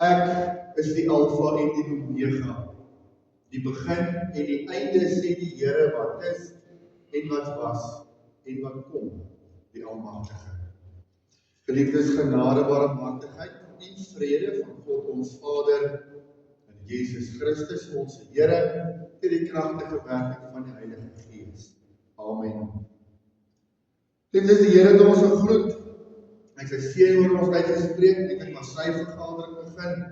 Ek is die Alfa en die Omega, die begin en die einde, sê die Here wat is en wat was en wat kom, die Almagtige. Geliefdes, genade, barmhartigheid en vrede van God ons Vader en Jesus Christus ons Here deur die kragtige werking van die Heilige Gees. Amen. Geliefdes, die Here het ons gegroet. Hy het sy seën oor ons uitgespreek, ek maar sy vergadering begin.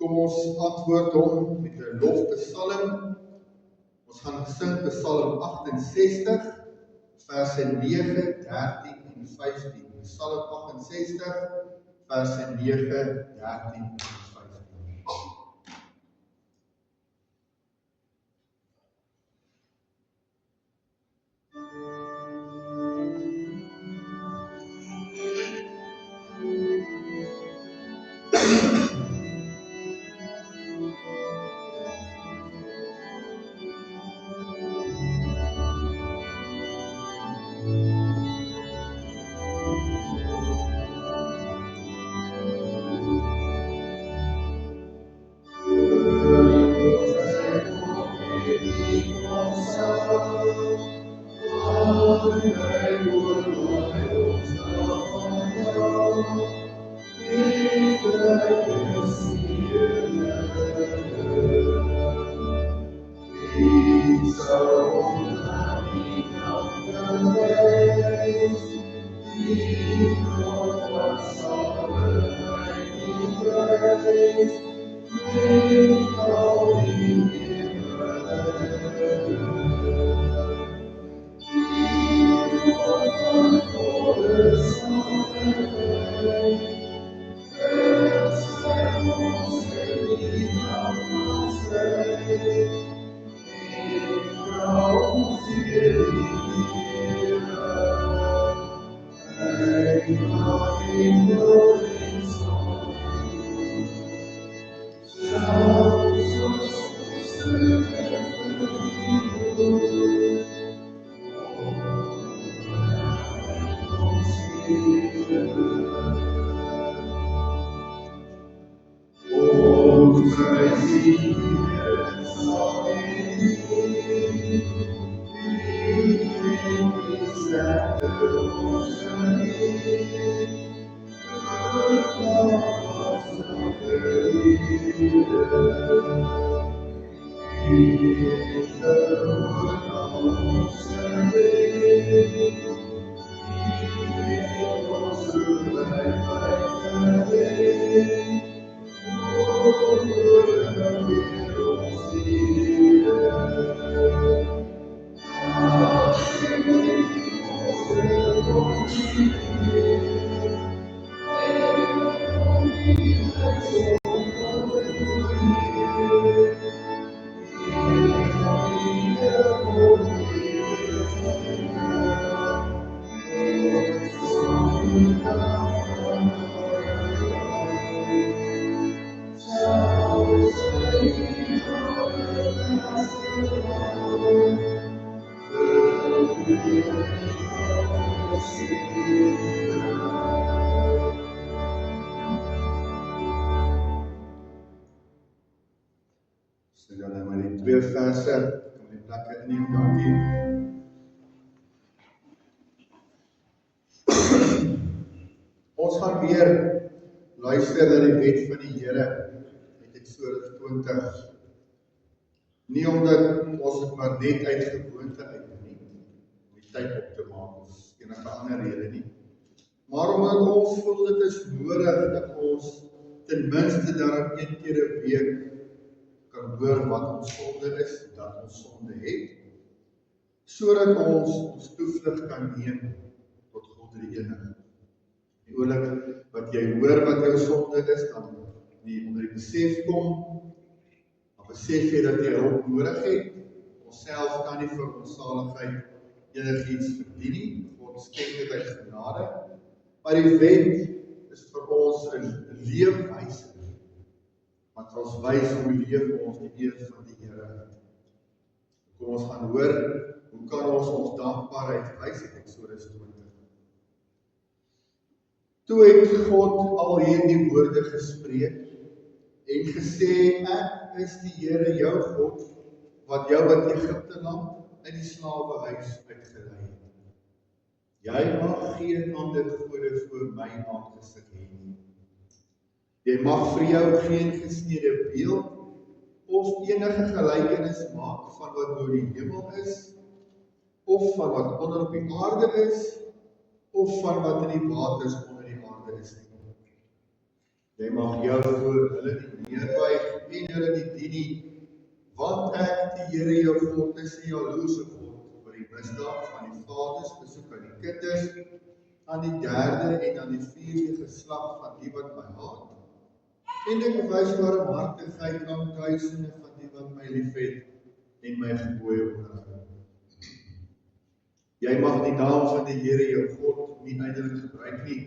Kom ons antwoord hom met 'n lofpsalm. Ons gaan sing Psalm 68, verse 9, 13 en 15. Psalm 68, verse 9, 13 en 15. Twee verse, kom die plekke inneem, dankie. Ons gaan weer luister na die wet van die Here uit Eksodus 20. Nie omdat ons dit maar net uit gewoonte uitneem nie, om die tyd op te maak of enige ander rede nie, maar omdat ons voel dit is nodig dat ons ten minste daarom een keer 'n week kan hoor wat ons sonde is, dat ons sonde het, sodat ons toevlug kan neem tot God die Enige. Die oomblik wat jy hoor wat jou sonde is, dan die onder die besef kom, dan besef jy dat jy hulp nodig het. Onsself kan nie vir ons saligheid enigiets verdien nie, God skenk dit uit genade, maar die wet is vir ons 'n leefwyse, wat ons wys hoe leef ons die eer van die Here. Kom ons gaan hoor, hoe kan ons dankbaarheid wys uit Eksodus 20. Toe het God al hierdie woorde gespreek, en gesê, ek is die Here jou God, wat jou uit Egipte land uit die slawehuis uitgelei het. Jy mag geen ander gode voor my aangesig hê nie. Jy mag vir jou geen gesnede beeld of enige gelykenis maak van wat bo die hemel is, of van wat onder op die aarde is, of van wat in die waters onder die aarde is nie. Jy mag jou voor hulle nie neerbuig en hulle nie dien nie, want ek, die Here jou God, is 'n jaloerse God oor die misdaad van die vaders besoek aan die kinders, aan die derde en aan die vierde geslag van die wat my haat, en ek bewys barmhartigheid aan duisende van die wat my liefhet en my gebooie onderhou. Jy mag die naam van die Here jou God nie ydelik gebruik nie,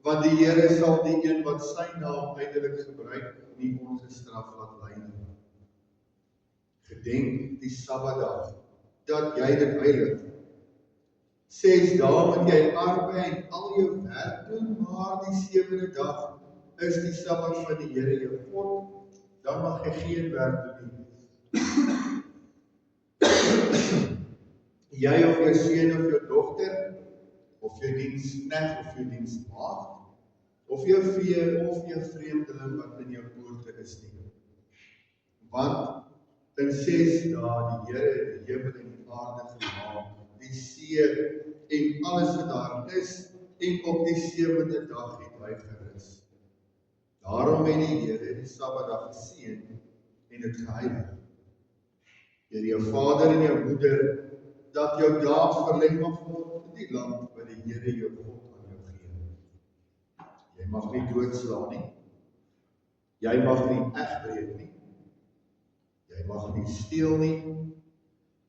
want die Here sal die een wat sy naam ydelik gebruik nie ongestraf laat bly nie. Gedenk die Sabbatdag, dat jy dit heilig. 6 dae moet jy arbei en al jou werk doen, maar die 7de dag is die Sabbat van die Here jou God, dan mag jy geen werk doen nie. Jy of jou seun of jou dogter, of jou diensknegt of jou dienstmaagd, of jou vee of jou vreemdeling wat in jou poorte is nie. Want in 6 dae die Here die hemel en die aarde gemaak, die see en alles wat daarin is, en op die 7de dag het hy gerus. Daarom het die Here die Sabbatdag geseën en dit geheilig. Deur jou vader en jou moeder, dat jou dae verleng mag word in die land wat die Here jou God aan jou gee. Jy mag nie doodslaan nie. Jy mag nie egbreek nie. Jy mag nie steel nie.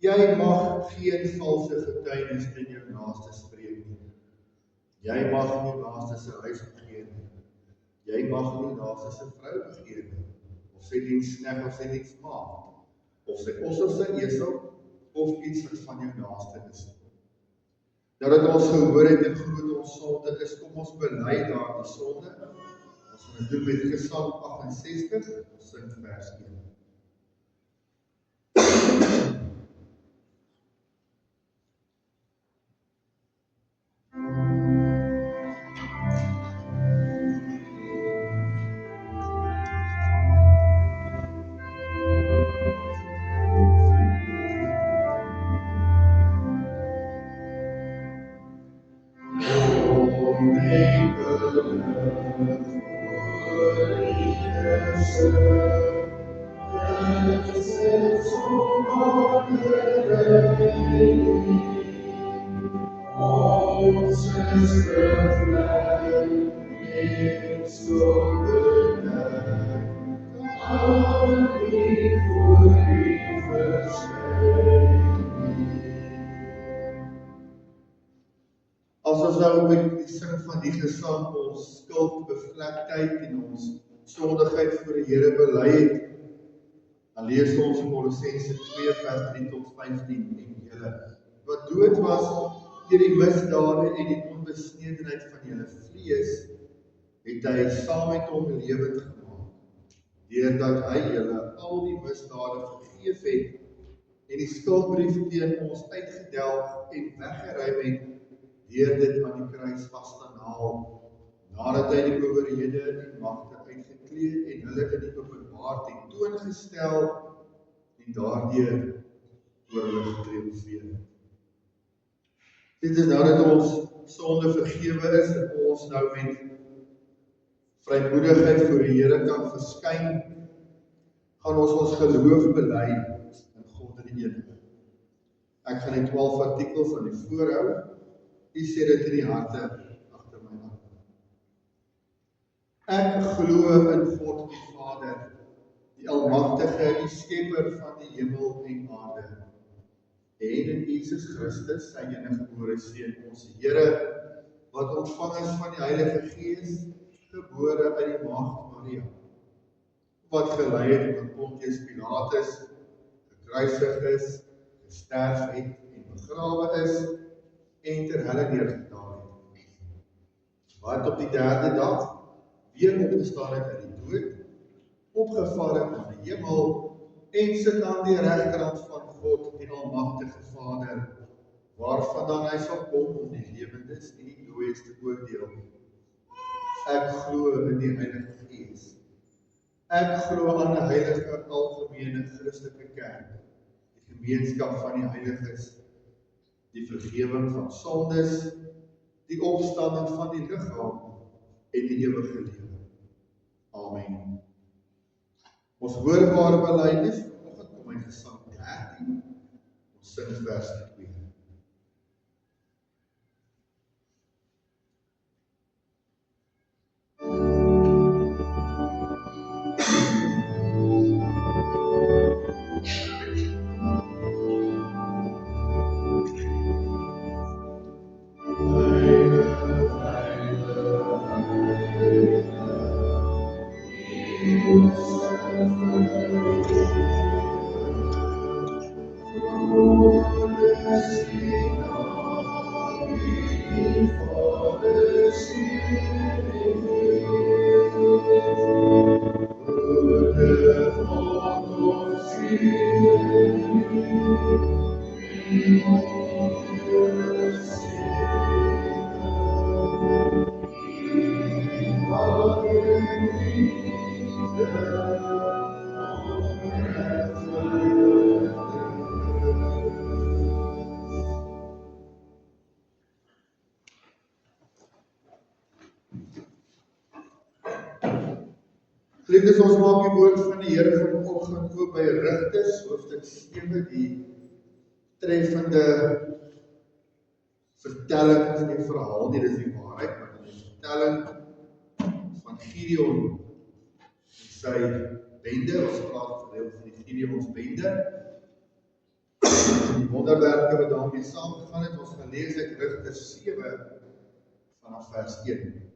Jy mag geen valse getuienis teen jou naaste spreek nie. Jy mag nie naaste se huis begeer nie. Jy mag nie naaste se vrou begeer nie, of sy diensknegt of sy dienstmaagd, of sy os of sy esel, of iets wat van jou naaste is. Nadat ons gehoor het en glo ons sonde is, kom ons bely daardie sonde. Ons gaan dit doen met Gesang 68, ons sing vers 1. As ons nou met die sing van die gesang ons skuldbevlektheid en ons sondigheid voor die Here bely het, dan lees ons in Kolossense 2 vers 3 tot 15 en julle wat dood was deur die misdade en die onbesnedenheid van julle vlees, het hy saam met hom lewend gemaak, deurdat hy julle al die misdade vergeef het en die skuldbrief teen ons uitgedelg en weggeruim het, deur dit aan die kruis vas te naal, nadat hy die owerhede en magte uitgekleed en hulle in die openbaar tentoongestel en daardeur oor hulle getriomfeer. Dit is nou dat ons sonde vergewe is en ons nou met vrymoedigheid voor die Here kan verskyn, gaan ons geloof bely in God in die enige. Ek gaan die 12 artikels aan die voorhou. U sê dit in die harte agter my aan. Ek glo in God die Vader, die Almagtige, die Skepper van die hemel en aarde, en in Jesus Christus, sy eniggebore Seun, ons Here, wat ontvang is van die Heilige Gees, gebore uit die Maagd Maria, wat gelei het onder Pontius Pilatus, gekruisig is, gesterf het en begrawe is, en ter helle neergedaal het, wat op die 3de dag weer opgestaan het uit die dood, opgevaar het na die hemel en sit aan die regterhand van God, die almagtige Vader, waarvandaan hy sal kom om die lewendes en die dooies te oordeel. Ek glo in die Heilige Gees. Ek glo aan 'n heilige algemene Christelike kerk, die gemeenskap van die heiliges, die vergewing van sondes, die opstanding van die liggaam en die ewige lewe. Amen. Ons hoorbare belydenis vanoggend kom uit Gesang 13, ons sing vers 2. Geliefdes, ons maak die woord van die Here vanoggend oop by Rigters, hoofstuk 7, die treffende vertelling, is nie verhaal nie, dis die waarheid, maar dit is die vertelling van Gideon en sy bende. Ons praat gereeld van die Gideons bende. Die wonderwerke wat daarmee saamgegaan het, ons gaan lees uit Rigters 7 vanaf vers 1.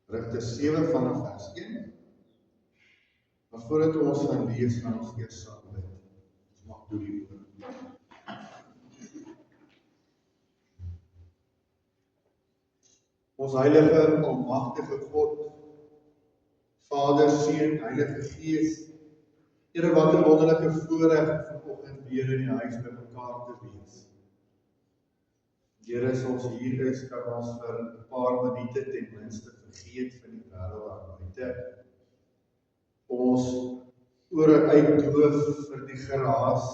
Rigters 7 vanaf vers 1. Maar voordat ons gaan lees, gaan ons eers saam bid. Ons mag toe die oor. Ons heilige, almagtige God, Vader, Seun, Heilige Gees, Here, wat 'n wonderlike voorreg vanoggend weer in die huis by mekaar te wees. Here, as ons hier is, kan ons vir 'n paar minute ten minste vergeet van die wêreld daar buite. Ons ore uitdoof vir die geraas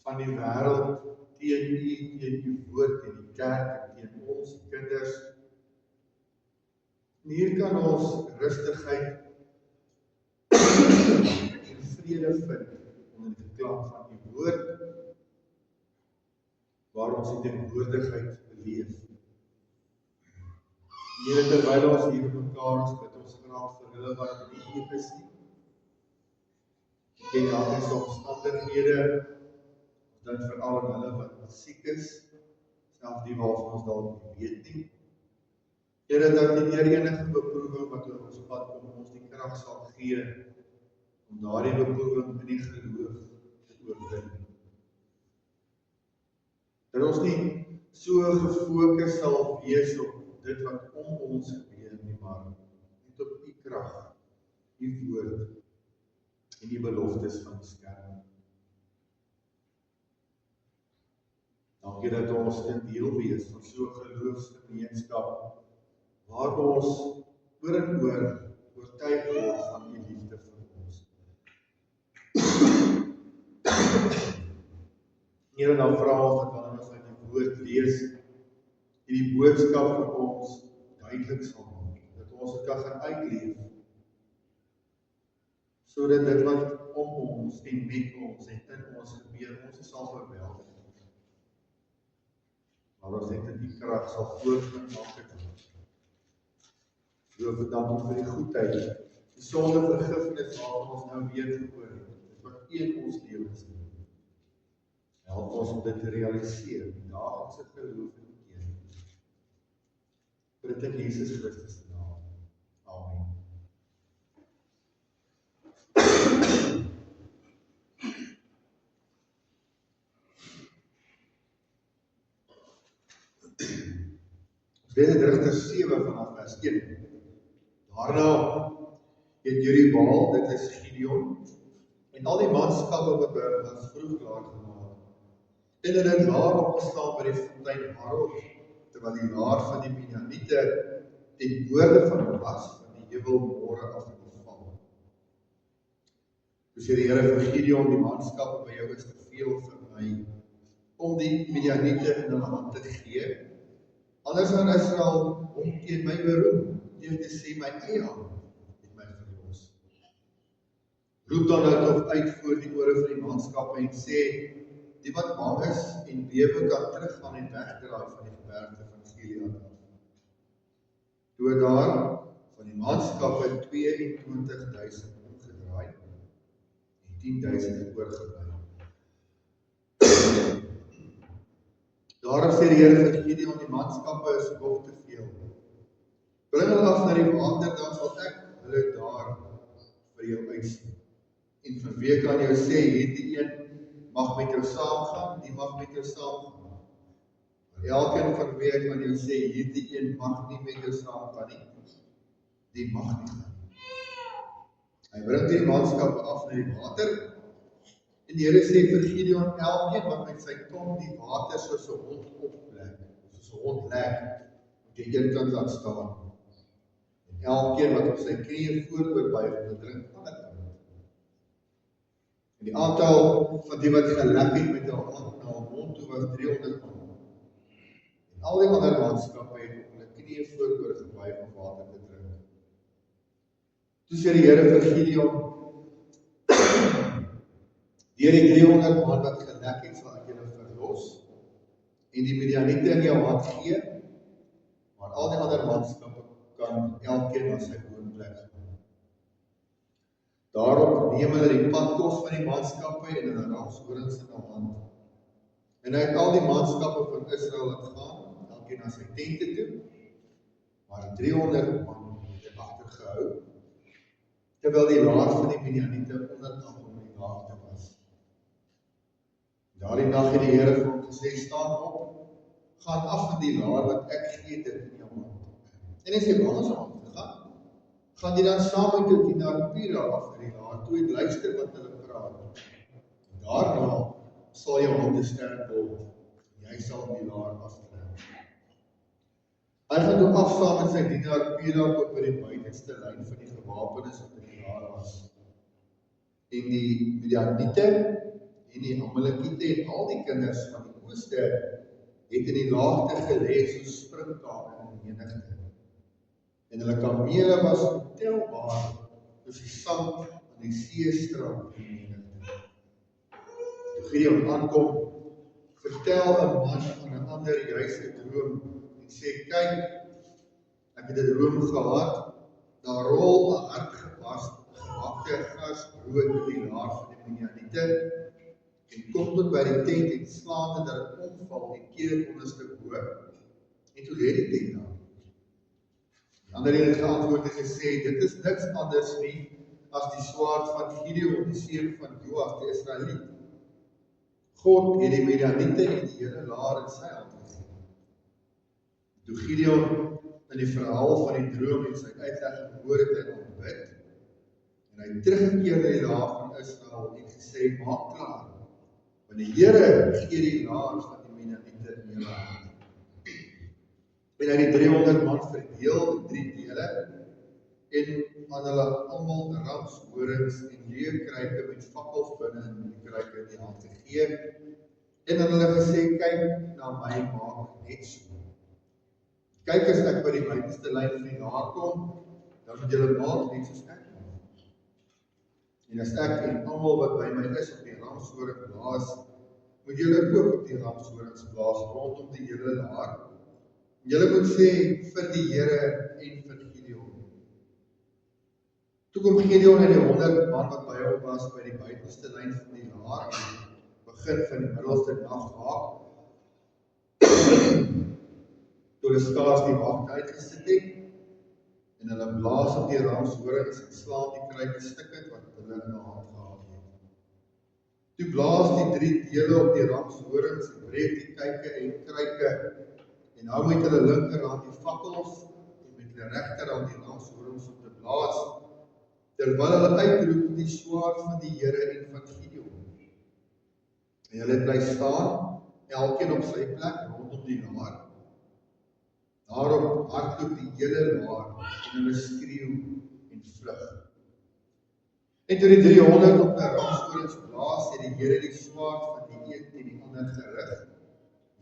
van die wêreld teen U, teen U woord, teen die kerk, teen ons kinders. En hier kan ons rustigheid en vrede vind onder die klank van U woord, waar ons die teenwoordigheid beleef. Here, terwyl ons hier mekaar is, bid ons graag vir hulle wat nie hier is nie. Ken dalk se omstandighede, ons dink veral aan hulle wat siek is, selfs die waarvan ons dalk nie weet nie. Here, dat U deur enige beproewing wat oor ons pad kom, ons die krag sal gee om daardie beproewing in die geloof te oorwin. Dat ons nie so gefokus sal wees op dit wat om ons gebeur nie, maar net op U krag, U woord en die beloftes van beskerming. Dankie dat ons 'n deel wees van so 'n geloofsgemeenskap waar ons oor en oor oortuig word van U liefde vir ons. Here, dan vra ons dat wanneer ons uit die woord lees, die boodskap vir ons duidelik sal maak, dat ons dit kan gaan uitleef, sodat dit wat om ons en met ons en in ons gebeur, ons sal verweldig. Maar ons net in die krag sal voortgaan maak het. So dankie vir die goedheid, die sonde vergifnis waarvan ons nou weer gehoor het, dit wat U in ons lewens doen. Help ons om dit te realiseer, die daaglikse geloof en bekering. Vir dit in Jesus Christus se naam. Amen. Tweede Rigters 7 vanaf vers 1. Daarna het Jerubbaal, dit is Gideon, en al die manskappe wat by hom was vroeg klaar gemaak. En hulle het laar opgestaan by die fontein Harod, terwyl die laar van die Midianiete ten noorde van hom was, van die heuwel môre af moet val. Toe sê die Here vir Gideon, die manskappe by jou is te veel vir my, om die Midianiete in hulle hand te gee. Anders dan Israel om teen my beroem, deur te sê my eie hand het my verlos. Roep dan nou tog uit voor die ore van die manskappe en sê, die wat bang is en bewe kan teruggaan en wegdraai van die gebergte van Gilead af. Toe het daar van die manskappe 22.000 omgedraai en 10.000 oorgebly. Daarom sê die Here vir Gideon, die manskappe is nog te veel. Bring hulle af na die water, dan sal ek hulle daar vir jou uitsien. En vanweë kan jou sê, hierdie een mag met jou saamgaan, die mag met jou saamgaan. Maar elkeen vanweë kan jou sê, hierdie een mag nie met jou saamgaan nie, die mag nie gaan. Hy bring die manskappe af na die water, en die Here sê vir Gideon, elkeen wat met sy tong die water soos 'n hond opplek, soos 'n hond lek, moet jy eenkant laat staan. En elkeen wat op sy knieë vooroor buig om te drink, ander kant. En die aantal van die wat gelek het met hul hand na hul mond toe was 300 man. En al die ander manskappe het op hulle knieë vooroor gebuig om water te drink. Toe sê die Here vir Gideon, deur die 300 man wat gelek het, sal ek julle verlos en die Midianiete in jou hand gee, maar al die ander manskappe kan elkeen na sy woonplek gaan. Daarop neem hulle die padkos van die manskappe en hulle ramshorings in hul hand. En hy het al die manskappe van Israel laat gaan, elkeen na sy tente toe, maar 300 man het hy agtergehou, terwyl die laar van die Midianiete onderkant om die laagte was. Daardie dag het die Here vir hom gesê, staan op, gaan af van die laar wat ek gee dit in jou hand. En hy sê, waar is om te gaan? Gaan jy dan saam met jou dienaar Pira af van die laar, toe en luister wat hulle praat. En daarna sal jou hande sterk word, jy sal die laar aftrek. Hy gaan toe afstaan met sy dienaar Pira tot by die buitenste lyn van die gewapenes wat in die laar was. En die Midianiete en die Amalekiete en al die kinders van die ooste het in die laagte gelê soos springkane in menigte. En hulle kamele was ontelbaar soos die sand aan die seestrand in menigte. Toe Gideon aankom, vertel 'n man aan 'n ander juis 'n droom en sê, kyk, ek het 'n droom gehad, daar rol 'n hardgebakte gasbrood in die laar van die Midianiete, en kom tot by die tent en slaan dit dat het omval en keer het onderste bo, en toe lê die tent daar. Die ander het geantwoord en gesê, dit is niks anders nie as die swaard van Gideon, die seun van Joas, die Israeliet. God het die Midianiete en die hele laar in sy hand gegee. Toe Gideon in die verhaal van die droom en sy uitleg gehoor het en aanbid, en hy teruggekeer na die laar van Israel en gesê, maak klaar, want die Here gee die laar van die Midianiete in julle hand. En hy die 300 man verdeel in 3 dele, en aan hulle almal ramshorings en leeuekruike met fakkels binne in die kruike in die hand gegee, en aan hulle gesê, kyk na my, maak net so. Kyk, as ek by die buitenste lyn van die laar kom, dan moet julle maak net soos ek maak. En as ek en almal wat by my is op die ramshoring blaas, moet julle ook op die ramshorings blaas rondom die hele laar. Julle moet sê vir die Here en vir Gideon. Toe kom Gideon en die 100 man wat by hom was by die buitenste lyn van die laar, begin van die middelste nag raak, toe hulle skaars die wagte uitgesit het, en hulle blaas op die ramshorings en slaan die kruike stukkend wat hulle in hulle hand gehad het. Toe blaas die 3 dele op die ramshorings en breek die kyke en kruike En nou met hulle linkerhand die fakkels en met hulle regterhand die langshoorns om te blaas, terwyl hulle uitroep die swaard van die Here en van Gideon. En hulle bly staan, elkeen op sy plek rondom die laar. Daarop hardloop die hele laar en hulle skreeu en vlug. En toe die 300 op hulle ramshorens blaas, het die Here die swaard van die een teen die ander gerig.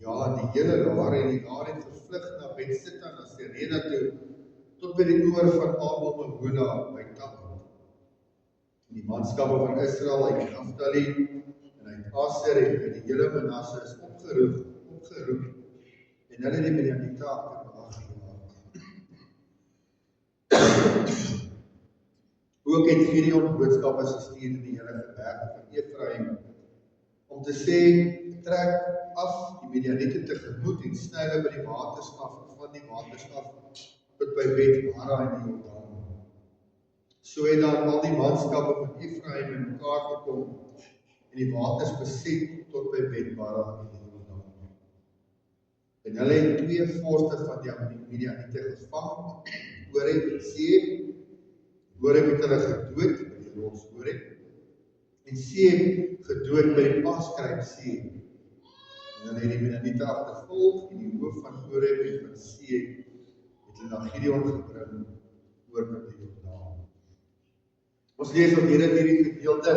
Ja, die hele laar en die laar het gevlug na Bet-Sitta, na Sereda toe, tot by die oor van Abel Mehola by Tabor. En die manskappe van Israel uit Naphtali en uit Aser en die hele Manasse is opgeroep en hulle die Midianiete agterna gejaag. Ook het Gideon boodskappe gestuur in die hele gebergte van Efraim om te sê, trek af die Midianiete tegemoet en sny hulle by die waters af, van die waters af tot by Bet-Bara in die Jordaan. So het dan al die manskappe van Efraim in mekaar gekom en die waters beset tot by Bet-Bara in die Jordaan. En hulle het 2 vorste van die Midianiete gevang, Oreb en Seeb. Oreb het hulle gedood by die rots Oreb, en Seeb gedood by die Paskryp Seeb. En hulle het die Midianiete agtervolg en die hoof van Oreb en van Seeb het hulle na Gideon gebring oor met die Jordaan. Ons lees op hierdie gedeelte.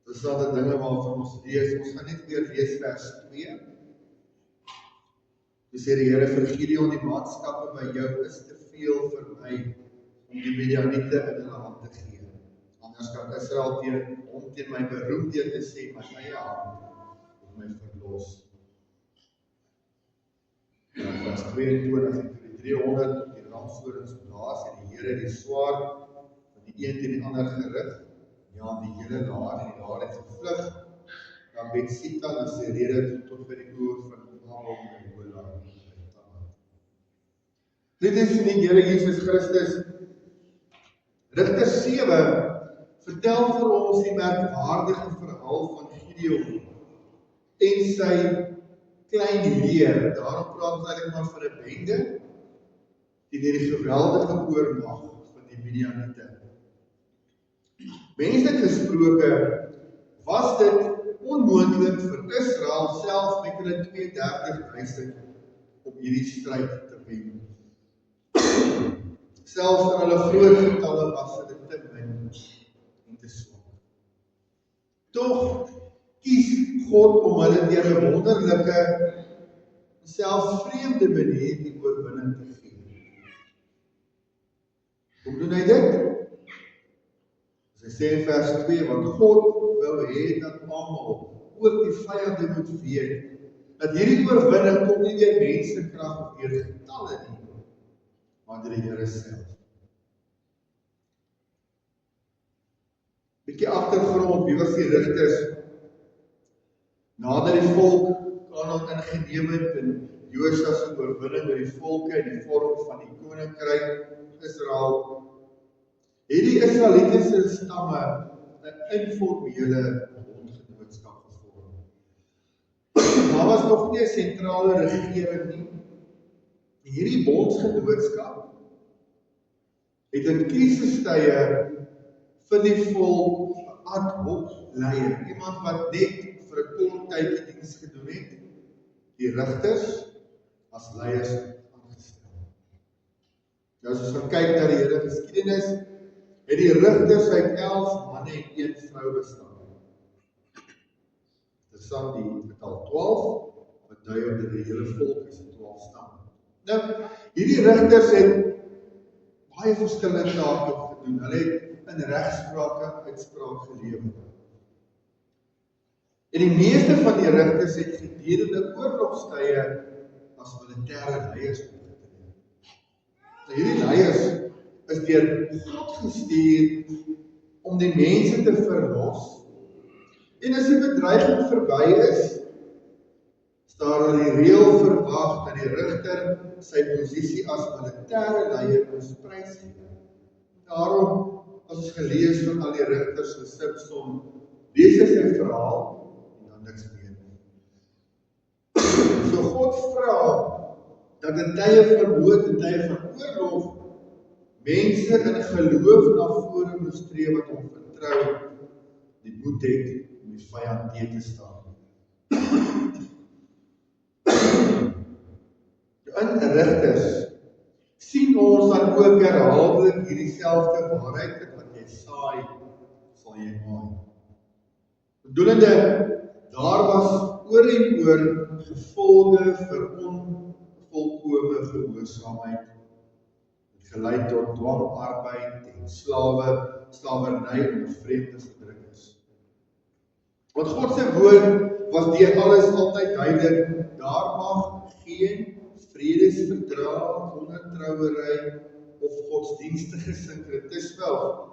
Dit is al die dinge waarvan ons lees. Ons gaan net weer lees vers 2. Toe sê die Here vir Gideon, die manskappe by jou is te veel vir my om die Midianiete in hulle hand te gee. Anders kan Israel teen my beroep deur te sê, my eie hand het my verlos. En vers 22, en toe die 300 op die ramshorens blaas en die Here die swaard van die een teen die ander gerig, ja, die hele laar en die laar het gevlug, na Bet-Sitta na Sereda tot by die oor van Abel Mehola. Dit is van die Here Jesus Christus. Rigter 7 vertel vir ons die merkwaardige verhaal van Gideon en sy klein leer. Daarom praat ons eintlik maar van 'n bende teen die geweldige oormag van die Midianiete. Menslik gesproke was dit onmoontlik vir Israel self met hulle 32,000 om hierdie stryd te wen. Selfs in hulle groot getalle was dit te min en te swak. Tog kies God om hulle deur 'n wonderlike, selfs vreemde manier die oorwinning te gee. Hoe doen hy dit? Hy sê in vers 2, want God wil hê dat almal, ook die vyande moet weet, dat hierdie oorwinning kom nie deur mensekrag of deur getalle nie, maar deur die Here self. Bietjie agtergrond, wie was die rigters? Nadat die volk Kanaan ingeneem het en Josua se oorwinning oor die volke in die vorm van die koninkryk Israel, het die Israelitiese stamme 'n informele bondgenootskap gevorm. Daar was nog nie 'n sentrale regering nie. Hierdie bondsgenootskap het in krisistye vir die volk 'n ad hoc leier, iemand wat net vir 'n kort tydjie diens gedoen het, die rigters as leiers aangestel. Nou as ons kyk na die hele geskiedenis, het die rigters uit 11 manne en 1 vrou bestaan. Dit is dan die getal 12, wat dui op dat die hele volk is 12 stamme. Nou, hierdie rigters het baie verskillende take gedoen. Hulle het in regsprake uitspraak gelewer. En die meeste van die rigters het gedurende oorlogstye as militêre leiers opgetree. Nou, hierdie leiers is deur God gestuur om die mense te verlos. En as die bedreiging verby is, staan daar die reël verwag dat die rigter sy posisie as militêre leier moes prysgee. Daarom, as ons gelees van al die rigters so Simson, lees hy sy verhaal en dan niks meer. So God vra dat in tye van nood en tye van oorlog mense in geloof na vore moet tree wat hom vertrou, die moed het om die vyand teen te staan. In Rigters sien ons dan ook herhaaldelik hierdie selfde waarheid, dat wat jy saai, sal jy maai. Bedoelende, daar was oor en oor gevolge vir onvolkome gehoorsaamheid, het gelei tot dwangarbeid en slawerny en vreemde verdrukkings. Want God se woord was deur alles altyd duidelik, daar mag geen vredesverdrag, ondertrouery of godsdienstige sinkretisme of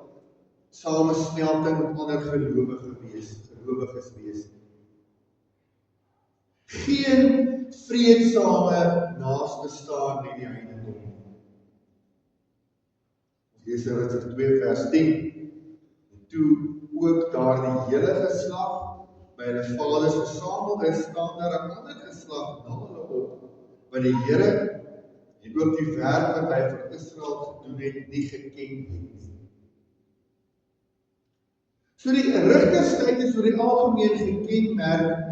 samesmelting met ander gelowiges wees. Geen vreedsame naasbestaan in die heidendom. Ons lees in Rigters 2 vers 10. En toe ook daar die hele geslag by hulle vaders versamel is, staan daar 'n ander geslag na hulle op, wat die Here en ook die werk wat hy vir Israel gedoen het, nie geken het. So die Rigterstyd is oor die algemeen gekenmerk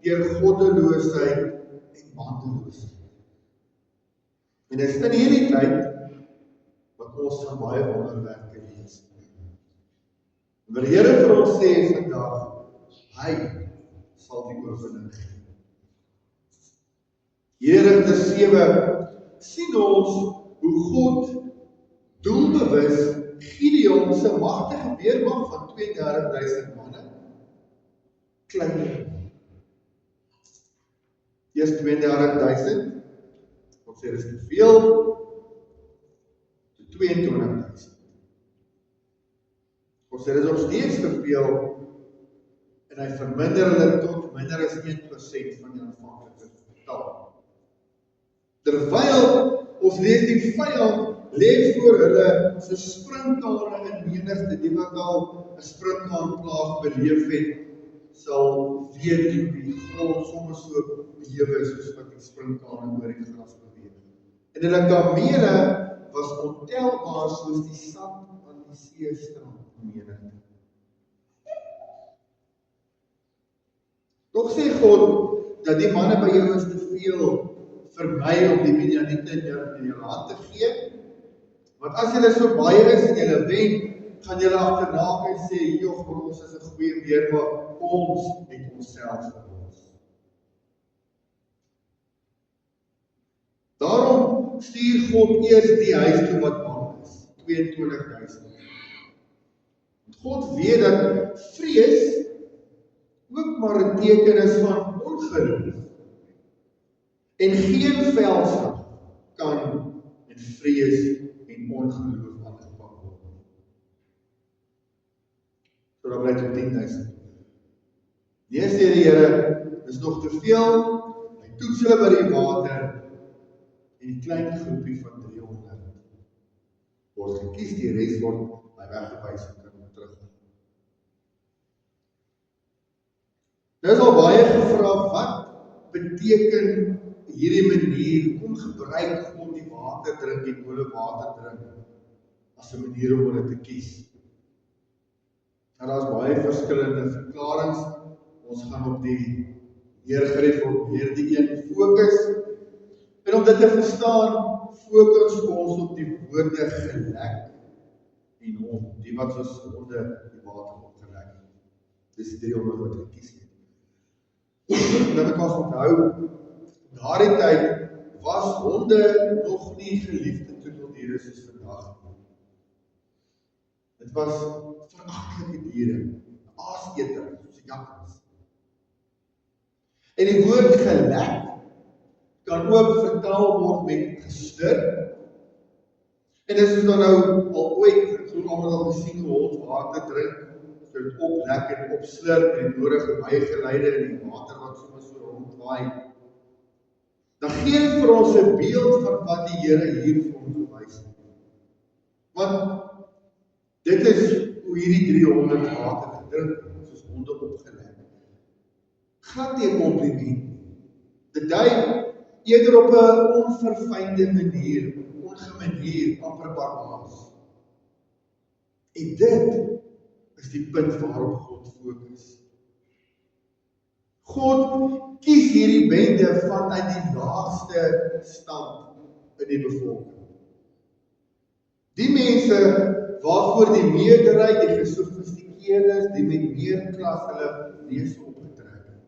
deur goddeloosheid en bandeloosheid. En dit is in hierdie tyd wat ons van baie wonderwerke lees. En wat die Here vir ons sê vandag, hy sal die oorwinning gee. Hier in Rigters 7 sien ons hoe God doelbewus Gideon se magtige weermag van 32.000 manne klein. Eers 32.000, God sê dis te veel, to 22.000. God sê dis nog steeds te veel, en hy verminder hulle tot minder as 1% van die aanvanklike getal. Terwyl ons lees die vyand lê voor hulle so sprinkane in menigte, die wat al 'n sprinkaanplaag beleef het, sal weet die grond sommer so bewe soos wat die sprinkane oor die gras beweeg. En hulle kamele was ontelbaar soos die sand aan die seestrand menigte. Tog sê God dat die manne by jou is te veel vir my om die Midianiete in jou hand te gee. Want as julle so baie is en julle wen, gaan julle agterna en sê, joh, ons is 'n goeie weermag, ons het onsself verlos. Daarom stuur God eers die huis toe wat bang is, 22.000. God weet dat vrees ook maar 'n teken is van ongeloof. En geen veldslag kan in vrees en ongeloof aangepak word. So dan bly dit 10.000. Nee, sê die Here, is nog te veel, hy toets hulle by die water, en die klein groepie van 300 word gekies, die res word by weggewys en kan terug. Daar is al baie gevra, wat beteken hierdie manier, kom gebruik God die water drink en hulle water drink, as 'n manier om hulle te kies. En daar is baie verskillende verklarings, ons gaan op die meer gereformeerde een fokus, en om dit te verstaan, fokus ons op die woorde gelek en hom, die wat soos honde die water opgelek het. Dis die 300 wat gekies het. Dan moet ons onthou, daardie tyd was honde nog nie geliefde troeteldiere soos vandag. Dit was veragtelike diere, aaseter, soos jakkals. En die woord gelek kan ook vertaal word met gestir. En dis is dan nou al ooit, ek glo almal al gesien hoe hond water drink, so dit oplek en opslurp en nodige bygeleide in die water wat soms so rondwaai. Dan gee dit vir ons 'n beeld van wat die Here hier vir ons wys. Want dit is hoe hierdie 300 water gedrink het, soos honde opgelek. Glad nie 'n kompliment. Dit dui eerder op 'n onverfynde manier, ongemanier, amper barbaars. En dit is die punt waarop God fokus. God kies hierdie bende vanuit die laagste stand in die bevolking. Die mense waarvoor die meerderheid, die gesofistikeerdes, die met meer klas hulle neus opgetrek het.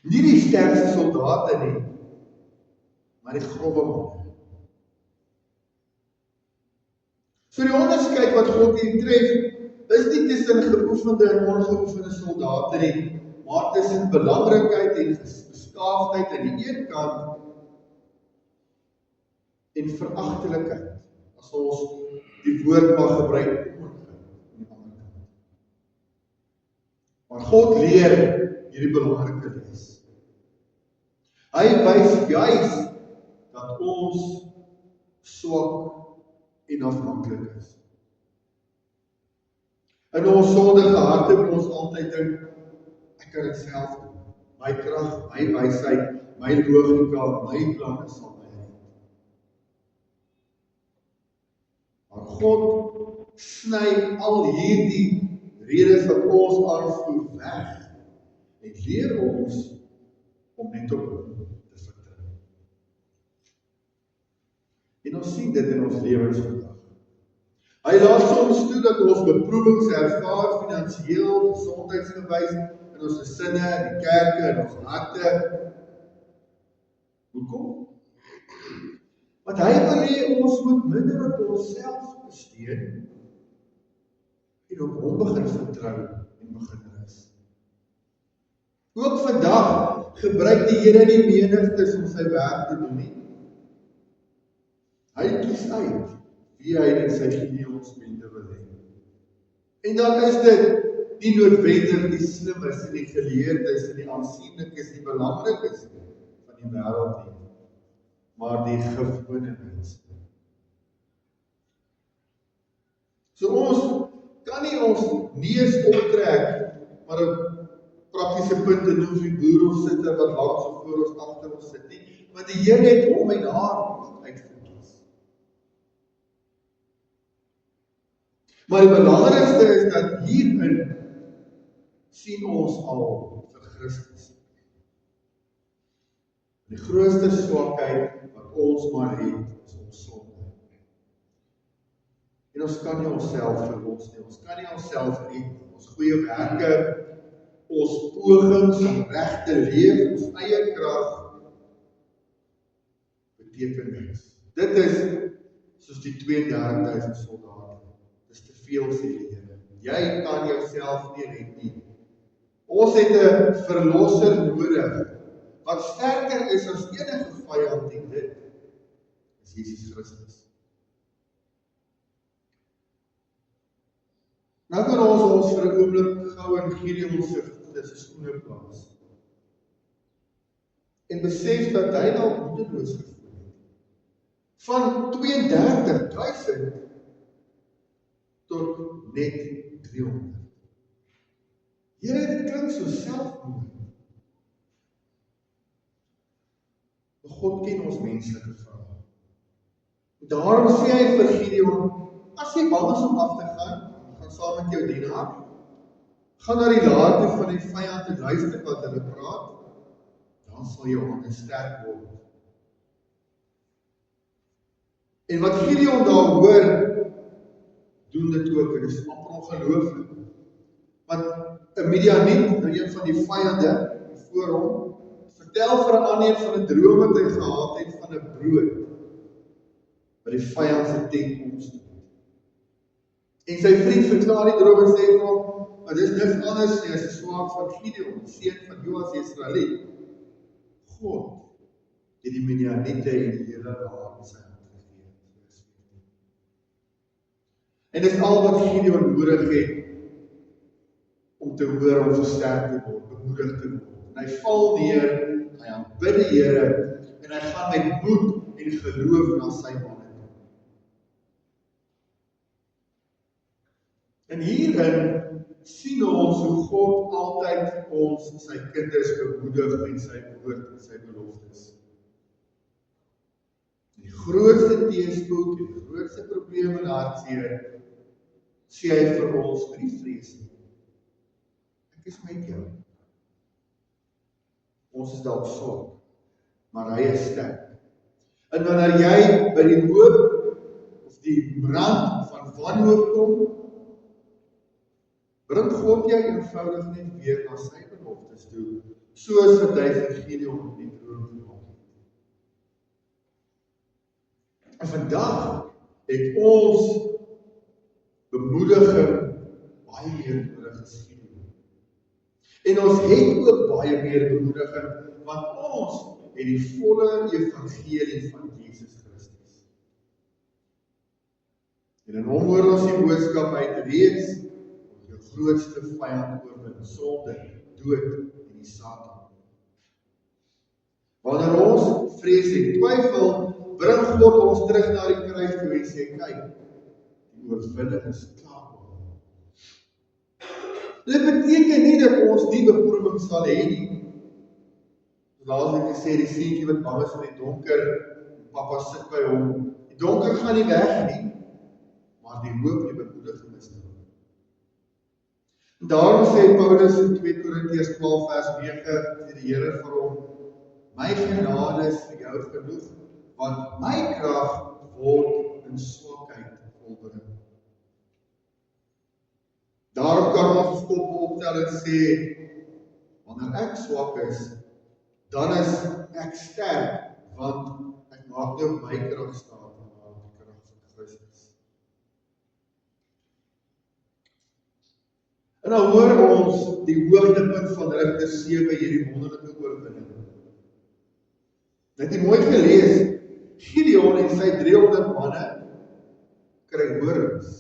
Nie die sterkste soldate nie, maar die grove manne. So die onderskeid wat God hier tref, is nie tussen geoefende en ongeoefende soldate nie, maar tussen belangrikheid en beskaafdheid aan die een kant en veragtelikheid, as ons die woord mag gebruik, aan die ander kant. Maar God leer hierdie belangrike les. Hy wys juis dat ons swak en afhanklik is. In ons sondige harte wil ons altyd dink, ek kan dit self doen. My krag, my wysheid, my logika, my planne sal my red. Maar God sny al hierdie redes wat ons aanvoer weg en leer ons om net op hom te vertrou. En ons sien dit in ons lewens vandag. Hy laat soms toe dat ons beproewings ervaar, finansiëel, gesondheidsgewys, in ons gesinne, in die kerke, in ons harte. Hoekom? Want hy wil hê ons moet minder op onsself besteed en op hom begin vertrou en begin rus. Ook vandag gebruik die Here nie menigtes om sy werk te doen nie. Hy kies uit wie hy in sy Gideonsbende wil hê. En dan is dit nie noodwendig die slimmes en die geleerdes en die aansienlikes, die belangrikes van die wêreld nie, maar die gewone mense. So ons kan nie ons neus optrek, maar 'n praktiese punte noem die boer of sitter wat langs of voor ons agter ons sit nie, want die Here het hom en haar uitgekies. Maar die belangrikste is dat hierin sien ons al vir Christus. Die grootste swakheid wat ons maar het, is ons sonde. En ons kan nie onsself verlos nie, ons kan nie onsself red, ons goeie werke, ons pogings om reg te leef, ons eie krag, beteken niks. Dit is soos die 32.000 soldate. Dis te veel, sê die Here. Jy kan jouself nie red nie. Ons het 'n verlosser nodig, wat sterker is as enige vyand en dit is Jesus Christus. Nou kan ons vir 'n oomblik gou in Gideon se skoene plaas. En besef dat hy dalk moedeloos gevoel het. Van 32.000 tot net 300. Here, dit klink so selfmoord. Maar God ken ons menslike vrae. Daarom sê hy vir Gideon, as jy bang is om af te gaan saam met jou dienaar, gaan na die laar toe van die vyand en luister wat hulle praat, dan sal jou hande sterk word. En wat Gideon daar hoor, doen dit ook, en dit is amper ongelooflik. Want 'n Midianiet, een van die vyande voor hom, vertel vir 'n ander van 'n droom wat hy gehad het van 'n brood, wat die vyand se tent omstoot. En sy vriend verklaar die droom en sê vir hom, maar dis niks anders nie as 'n swaard van Gideon, die seun van Joas die Israeliet. God het die Midianiete en die hele daar in sy hand gegee. En dis al wat Gideon nodig het om te hoor om versterk te word, bemoedig te word. En hy val neer, hy aanbid die Here en hy gaan met moed en geloof na sy manne. En hierin sien ons hoe God altyd ons, sy kinders, bemoedig met sy woord en sy beloftes. Die grootste teëspoed en die grootste probleem en hartseer, sê hy vir ons, moenie vrees nie. Ek is met jou. Ons is dalk swak, maar hy is sterk. En wanneer jy by die hoop of die brand van wanhoop kom, bring God jou eenvoudig net weer na sy beloftes toe, soos wat hy vir Gideon op die troon gemaak het. En vandag het ons bemoediging baie meer nodig as Gideon. En ons het ook baie meer bemoediging, want ons het die volle evangelie van Jesus Christus. En in hom hoor ons die boodskap uit reeds, jou grootste vyand oorwin, sonde, dood en die Satan. Wanneer ons vrees en twyfel, bring God ons terug na die kruis toe en sê, kyk, die oorwinning is klaar. Dit beteken nie dat ons nie beproewing sal hê nie. Laas het gesê, die seentjie wat bang is in die donker, papa sit by hom. Die donker gaan nie weg nie, maar die hoop en die bemoediging is daar. Daarom sê Paulus in 2 Korintiërs 12 vers 9, sê die Here vir hom, my genade is vir jou genoeg, want my krag word in swakheid volbring. Daarom kan ons kop optel en sê, wanneer ek swak is, dan is ek sterk, want ek maak nie op my krag staan, maar op die krag van Christus. En dan hoor ons die hoogtepunt van Rigter 7, hierdie wonderlike oorwinning. Het jy mooi gelees, Gideon en sy 300 manne kry horings,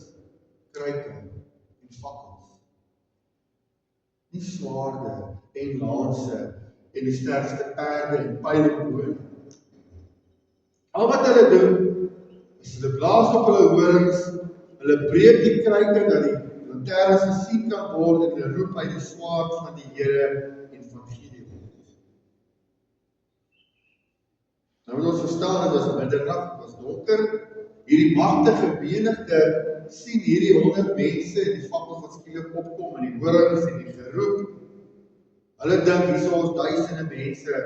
kruike en fakkels. Nie swaarde en lanse en die sterkste perde en pyle en boë. Al wat hulle doen, is hulle blaas op hulle horings, hulle breek die kruike dat die lanterns gesien kan word en hulle roep uit die swaard van die Here en van Gideon. Nou moet ons verstaan, dit was middernag, dit was donker, hierdie magtige menigte sien hierdie 100 mense en die fakkels wat skielik opkom en die horings en die geroep. Hulle dink, hier is ons duisende mense,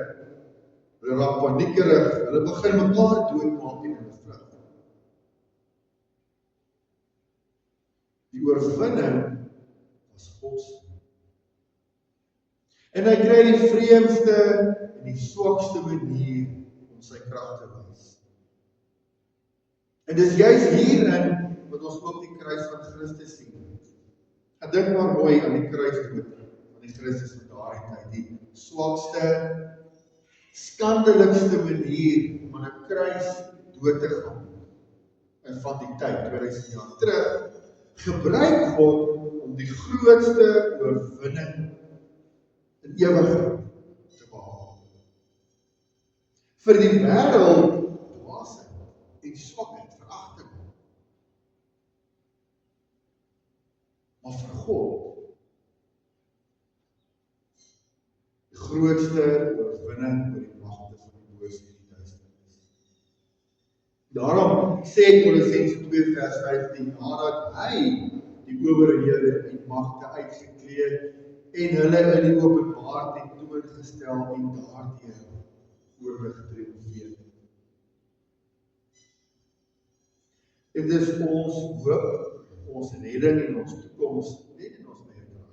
hulle raak paniekerig, hulle begin mekaar doodmaak en hulle vlug. Die oorwinning was God. En hy kry die vreemdste en die swakste manier om sy krag te wys. En dis juist hierin wat ons ook die kruis van Christus sien. Ek dink maar mooi aan die kruisdood van die Christus van daardie tyd, die swakste, skandelikste manier om aan 'n kruis dood te gaan. En van die tyd, 2000 jaar terug, gebruik God om die grootste oorwinning in ewigheid te behaal. Vir die wêreld dwaasheid en swakheid veragting. Maar vir God die grootste oorwinning oor die magte van die bose en die duisternis. Daarom sê Kolossense 2 vers 15, nadat hy die owerhede en magte uitgekleed en hulle in die openbaar tentoongestel en daardeur oorgetriomfeer. Dit is ons hoop, ons redding en ons toekoms, net in ons eie krag,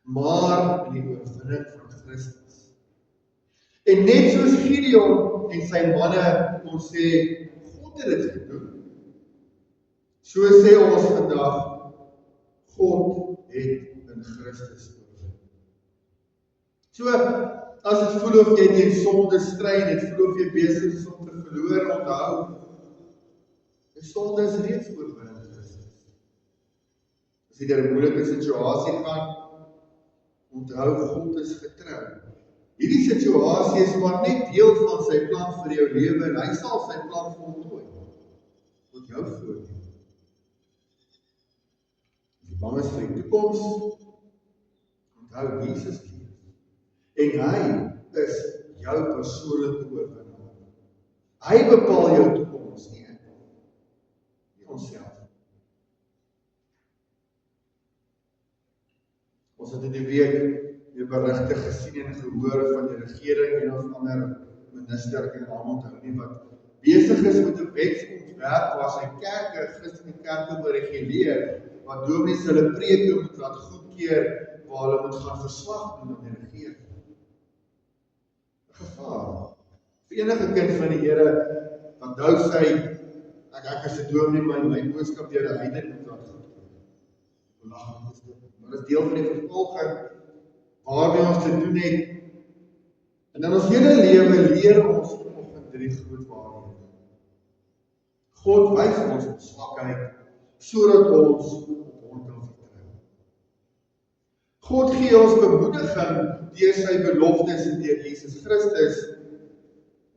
maar in die oorwinning van Christus. En net soos Gideon en sy manne kon sê, God het dit gedoen, so sê ons vandag, God het in Christus oorwin. So, as het voel of jy teen sonde stry, het voel of jy besig is om te verloor, onthou, die sonde is reeds oorwin in Christus. As jy deur 'n moeilike situasie gaan, onthou, God is getrou. Hierdie situasie is maar net deel van sy plan vir jou lewe en hy sal sy plan voltooi tot jou voordeel. As jy bang is vir die toekoms, onthou Jesus leef. En hy is jou persoonlike oorwinnaar. Hy bepaal jou toekoms, nie onsself. Ons het in die week weer berigte gesien en gehoor van die regering en of ander minister, en naam onthou nie, wat besig is met 'n wetsontwerp waar sy kerke, Christelike kerke wil reguleer, wat dominees hulle preke moet laat goedkeur, waar hulle moet gaan verslag doen aan die regering. Gevaar. Vir enige kind van die Here, onthou sy, ek is 'n dominee, my boodskap deur 'n heiden moet laat goedkeur. Belaglik is dit, maar dit is deel van die vervolging waarmee ons te doen het. En in ons hele lewe leer ons vanoggend 3 groot waarhede. God wys ons op swakheid, sodat ons op hom kan vertrou. God gee ons bemoediging deur sy beloftes en deur Jesus Christus.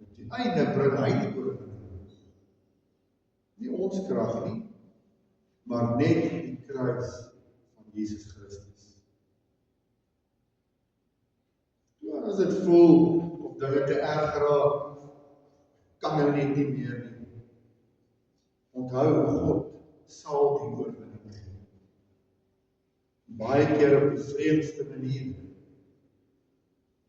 Op die einde bring hy die oorwinning. Nie ons krag nie, maar net die kruis van Jesus Christus. As dit voel of dinge te erg raak, kan nou net nie meer nie. Onthou, God sal die oorwinning gee. Baie keer op die vreemdste maniere.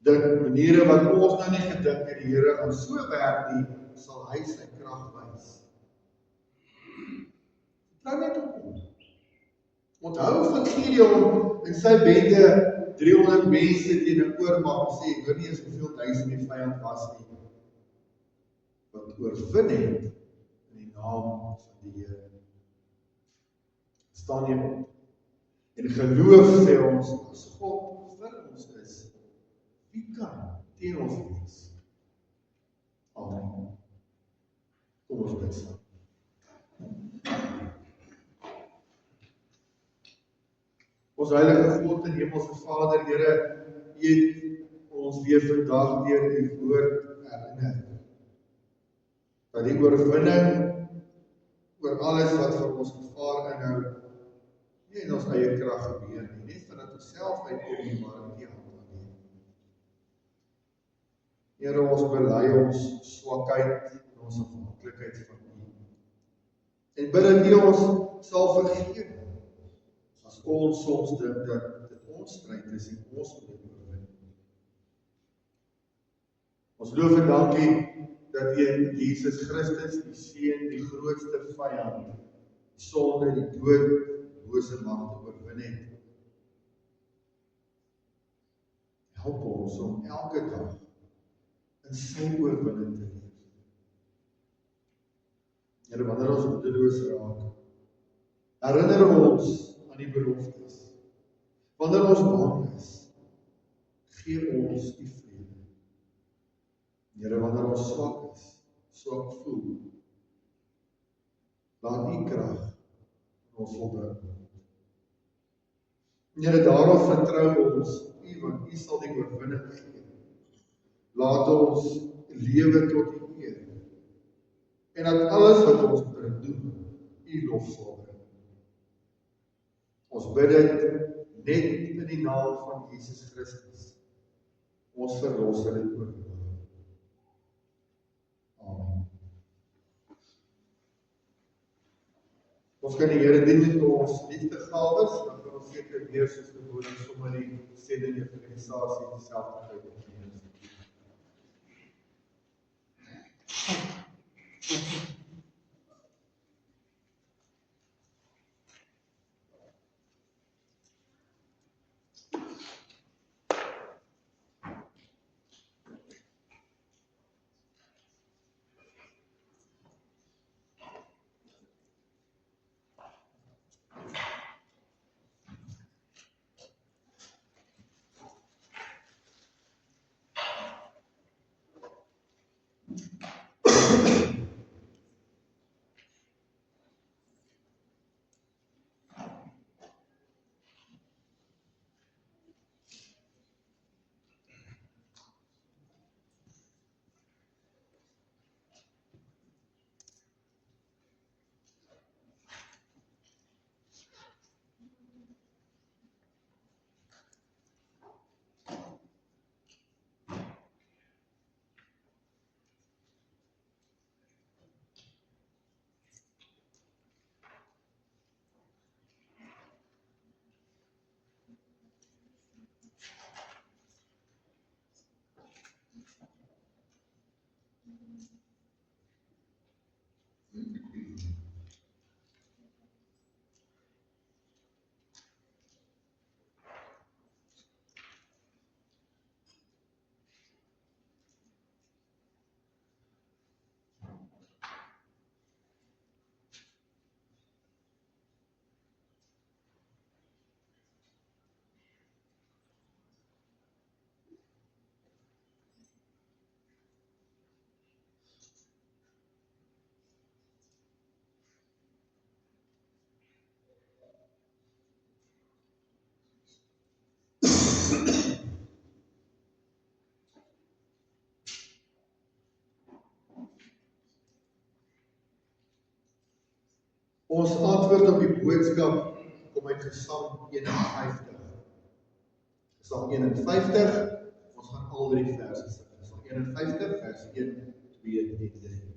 Dit maniere wat ons nou nie gedink het die Here gaan so werk nie, sal hy sy krag wys. Vertrou net op hom. Onthou van Gideon en sy bende 300 mense teen 'n oormag sê, ek weet nie eens hoeveel duisend die vyand was nie, wat oorwin het in die naam van die Here. Staan jy op. En geloof sê ons, as God vir ons is, wie kan teen ons wees? Amen. Kom ons bid saam. Ons heilige God en hemelse Vader, Here, U het ons weer vandag deur U woord herinner dat die oorwinning oor alles wat vir ons gevaar inhou, nie in ons eie krag gebeur nie, net vanuit onsself uitkom nie, maar in U hand alleen. Here, ons bely ons swakheid en ons afhanklikheid van U. En bid dat U ons sal vergewe. As ons soms dink dat dit ons stryd is en ons moet oorwin. Ons loof en dankie dat U in Jesus Christus, die Seun, die grootste vyand, die sonde, die dood, bose magte oorwin het. Help ons om elke dag in sy oorwinning te leef. Here, wanneer ons moedeloos raak, herinner ons aan die beloftes. Wanneer ons bang is, gee ons die vrede. Here, wanneer ons swak is, swak voel, laat U krag in ons volbring word. Here, daarom vertrou ons U, want U sal die oorwinning gee. Laat ons lewe tot U eer. En dat alles wat ons doen, U lof sal bring. Ons bid dit net in die naam van Jesus Christus, ons verlosser en oorwinnaar. Amen. Ons kan die Here dien met ons liefdegawes, dan kan ons seker weer soos gewoonlik sommer die sending evangelisasie dieselfde tyd opneem. Ons antwoord op die boodskap kom uit Gesang 51. Gesang 51, ons gaan al drie verse sing. Gesang 51, vers 1, 2 en 3.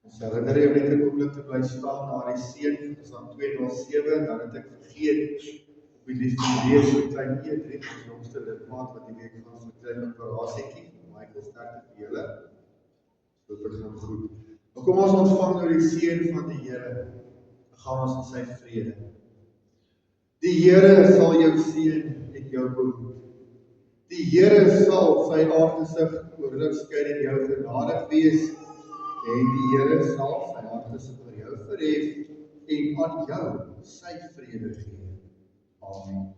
Ons herinner jou net 'n oomblik te bly staan na die seën van Psalm 207, dan het ek vergeet op die liefde lees so klein Edrie, ons jongste lidmaat wat die week van so 'n klein operasietjie, Michael sterkte vir julle. So dit gaan goed. Maar kom ons ontvang nou die seën van die Here. Dan gaan ons in sy vrede. Die Here sal jou seën en jou behoed. Die Here sal sy aangesig oor jou skyn en jou genadig wees. En die Here sal sy aangesig oor jou verhef en aan jou sy vrede gee. Amen.